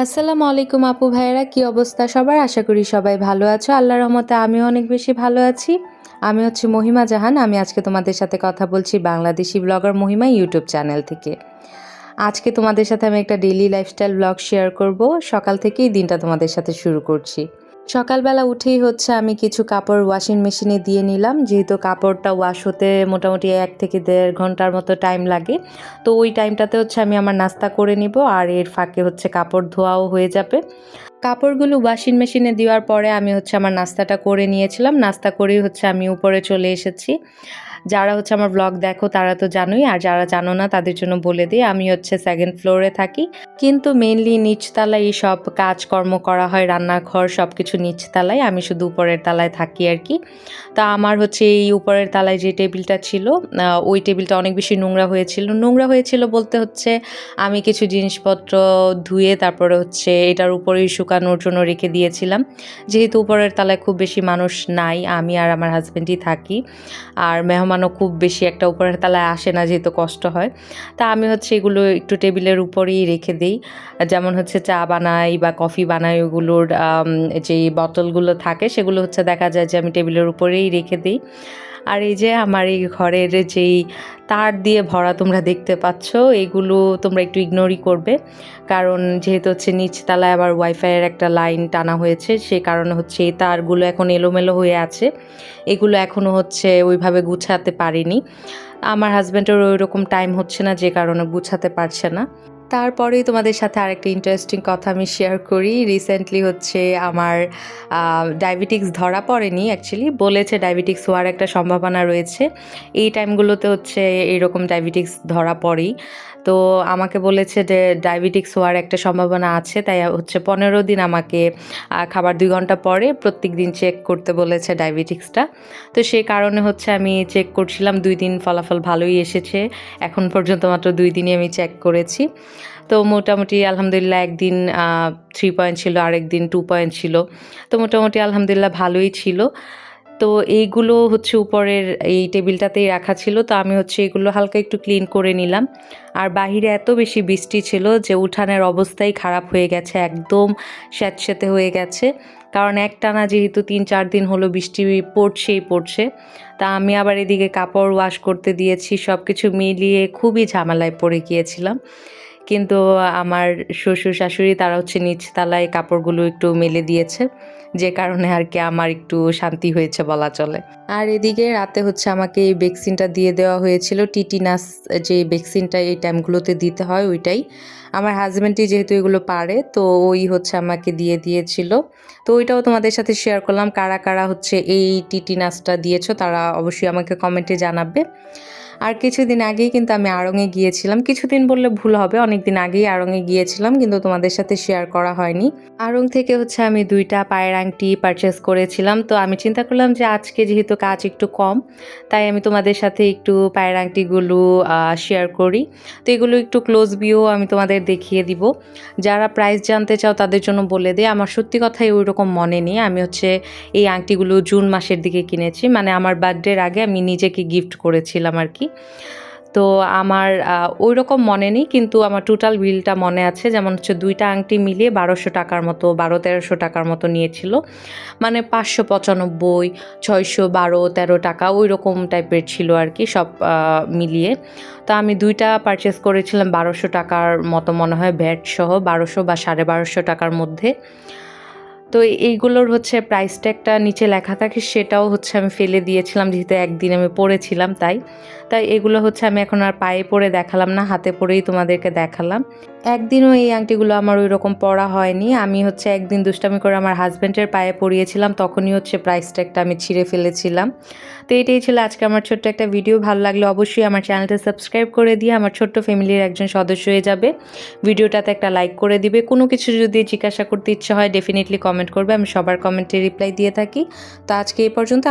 আসসালামু আলাইকুম আপু ভাইয়েরা, কি অবস্থা সবার? আশা করি সবাই ভালো আছো। আল্লাহর রহমতে আমিও অনেক বেশি ভালো আছি। আমি হচ্ছে মহিমা জাহান। আমি আজকে তোমাদের সাথে কথা বলছি বাংলাদেশি ব্লগার মহিমা ইউটিউব চ্যানেল থেকে। আজকে তোমাদের সাথে আমি একটা ডেইলি লাইফস্টাইল ব্লগ শেয়ার করব। সকাল থেকেই দিনটা তোমাদের সাথে শুরু করছি। সকালবেলা উঠেই হচ্ছে আমি কিছু কাপড় ওয়াশিং মেশিনে দিয়ে নিলাম, যেহেতু কাপড়টা ওয়াশ হতে মোটামুটি 1 থেকে 1.5 ঘন্টার মতো টাইম লাগে। তো ওই টাইমটাতে হচ্ছে আমি আমার নাস্তা করে নিব, আর এর ফাঁকে হচ্ছে কাপড় ধোয়াও হয়ে যাবে। কাপড়গুলো ওয়াশিং মেশিনে দেওয়ার পরে আমি হচ্ছে আমার নাস্তাটা করে নিয়েছিলাম। নাস্তা করেই হচ্ছে আমি উপরে চলে এসেছি। যারা হচ্ছে আমার ব্লগ দেখো তারা তো জানোই, আর যারা জানো না তাদের জন্য বলে দিই, আমি হচ্ছে 2nd ফ্লোরে থাকি, কিন্তু মেইনলি নিচতলায় সব কাজকর্ম করা হয়, রান্নাঘর সব কিছু নিচতলায়, আমি শুধু উপরের তলায় থাকি আর কি। তা আমার হচ্ছে এই উপরের তলায় যে টেবিলটা ছিল, ওই টেবিলটা অনেক বেশি নোংরা হয়েছিল বলতে হচ্ছে আমি কিছু জিনিসপত্র ধুয়ে তারপরে হচ্ছে এটার উপরেই শুকানোর জন্য রেখে দিয়েছিলাম। যেহেতু উপরের তলায় খুব বেশি মানুষ নাই, আমি আর আমার হাজব্যান্ডই থাকি, আর মেহমানও খুব বেশি একটা উপরের তলায় আসে না, যেহেতু কষ্ট হয়। তা আমি হচ্ছে এগুলো একটু টেবিলের উপরেই রেখে দিই। যেমন হচ্ছে চা বানাই বা কফি বানাই, ওগুলোর যেই বোতলগুলো থাকে সেগুলো হচ্ছে দেখা যায় যে আমি টেবিলের উপরেই রেখে দিই। আর এই যে আমার এই ঘরের যেই তার দিয়ে ভরা তোমরা দেখতে পাচ্ছ, এগুলো তোমরা একটু ইগনোরই করবে, কারণ যেহেতু হচ্ছে নিচতলায় আবার ওয়াইফাইয়ের একটা লাইন টানা হয়েছে, সে কারণে হচ্ছে এই তারগুলো এখন এলোমেলো হয়ে আছে। এগুলো এখনও হচ্ছে ওইভাবে গুছাতে পারিনি। আমার হাজব্যান্ডের ওই রকম টাইম হচ্ছে না, যে কারণে গুছাতে পারছে না। তারপরেই তোমাদের সাথে আরেকটা ইন্টারেস্টিং কথা আমি শেয়ার করি। রিসেন্টলি হচ্ছে আমার ডায়াবেটিক্স ধরা পড়েনি, অ্যাকচুয়ালি বলেছে ডায়াবেটিক্স হওয়ার একটা সম্ভাবনা রয়েছে। এই টাইমগুলোতে হচ্ছে এইরকম ডায়াবেটিক্স ধরা পড়েই। তো আমাকে বলেছে যে ডায়াবেটিক্স হওয়ার একটা সম্ভাবনা আছে, তাই হচ্ছে 15 দিন আমাকে খাবার 2 ঘন্টা পরে প্রত্যেক দিন চেক করতে বলেছে ডায়াবেটিক্সটা। তো সেই কারণে হচ্ছে আমি চেক করছিলাম, 2 দিন ফলাফল ভালোই এসেছে। এখন পর্যন্ত মাত্র 2 দিনই আমি চেক করেছি। তো মোটামুটি আলহামদুলিল্লাহ, একদিন 3 পয়েন্ট ছিল, আরেকদিন 2 পয়েন্ট ছিল। তো মোটামুটি আলহামদুলিল্লাহ ভালোই ছিল। তো এইগুলো হচ্ছে উপরের এই টেবিলটাতেই রাখা ছিল। তো আমি হচ্ছে এগুলো হালকা একটু ক্লিন করে নিলাম। আর বাহিরে এত বেশি বৃষ্টি ছিল যে উঠানের অবস্থাই খারাপ হয়ে গেছে, একদম স্যাঁতসেঁতে হয়ে গেছে। কারণ একটানা যেহেতু 3-4 দিন হলো বৃষ্টি পড়ছে। তা আমি আবার এদিকে কাপড় ওয়াশ করতে দিয়েছি, সব কিছু মিলিয়ে খুবই ঝামেলায় পড়ে গিয়েছিলাম। কিন্তু আমার শ্বশুর শাশুড়ি তারা হচ্ছে নিচতলায় কাপড়গুলো একটু মেলে দিয়েছে, যে কারণে আর কি আমার একটু শান্তি হয়েছে বলা চলে। আর এদিকে রাতে হচ্ছে আমাকে এই ভ্যাকসিনটা দিয়ে দেওয়া হয়েছিল, টিটিনাস, যে ভ্যাকসিনটা এই টাইমগুলোতে দিতে হয় ওইটাই। আমার হাজব্যান্ডই যেহেতু এগুলো পারে, তো ওই হচ্ছে আমাকে দিয়ে দিয়েছিল। তো ওইটাও তোমাদের সাথে শেয়ার করলাম। কারা কারা হচ্ছে এই টিটিনাসটা দিয়েছো তারা অবশ্যই আমাকে কমেন্টে জানাবে। আর কিছুদিন আগেই কিন্তু আমি আড়ংয়ে গিয়েছিলাম, কিছুদিন বললে ভুল হবে, অনেক দিন আগেই আড়ংয়ে গিয়েছিলাম, কিন্তু তোমাদের সাথে শেয়ার করা হয়নি। আড়ং থেকে হচ্ছে আমি 2টা পায়ের আংটি পারচেস করেছিলাম। তো আমি চিন্তা করলাম যে আজকে যেহেতু কাজ একটু কম, তাই আমি তোমাদের সাথে একটু পায়ের আংটিগুলো শেয়ার করি। তো এগুলো একটু ক্লোজ ভিউ আমি তোমাদের দেখিয়ে দিব। যারা প্রাইস জানতে চাও তাদের জন্য বলে দিই, আমার সত্যি কথাই ওই রকম মনে নেই। আমি হচ্ছে এই আংটিগুলো জুন মাসের দিকে কিনেছি, মানে আমার বার্থডের আগে আমি নিজেকে গিফট করেছিলাম আর কি। তো আমার ওই রকম মনে নেই, কিন্তু আমার টোটাল বিলটা মনে আছে। যেমন হচ্ছে 2টা আংটি মিলিয়ে 1200 টাকার মতো, 1200-1300 টাকার মতো নিয়েছিল। মানে 595, 612-13 টাকা ওই রকম টাইপের ছিল আর কি, সব মিলিয়ে। তো আমি 2টা পারচেস করেছিলাম 1200 টাকার মতো, মনে হয় ভ্যাট সহ 1200 বা 1250 টাকার মধ্যে। তো এইগুলোর হচ্ছে প্রাইস ট্যাগটা নিচে লেখা থাকে, সেটাও হচ্ছে আমি ফেলে দিয়েছিলাম, যেহেতু একদিন আমি পরেছিলাম তাই। এগুলো হচ্ছে আমি এখন আর পায়ে পরে দেখালাম না, হাতে পরেই তোমাদেরকে দেখালাম। একদিনও এই আংটিগুলো আমার ওই রকম পরা হয়নি। আমি হচ্ছে একদিন দুষ্টামি করে আমার হাজব্যান্ডের পায়ে পরিয়েছিলাম, তখনই হচ্ছে প্রাইস ট্যাগটা আমি ছিঁড়ে ফেলেছিলাম। তো এটাই ছিল আজকে আমার ছোট্ট একটা ভিডিও। ভালো লাগলে অবশ্যই আমার চ্যানেলটা সাবস্ক্রাইব করে দিয়ে আমার ছোট্ট ফ্যামিলির একজন সদস্য হয়ে যাবে। ভিডিওটাতে একটা লাইক করে দিবে। কোনো কিছু যদি জিজ্ঞাসা করতে ইচ্ছে হয় ডেফিনেটলি কমেন্ট করবে, আমি সবার কমেন্টে রিপ্লাই দিয়ে থাকি। তো আজকে এই পর্যন্ত।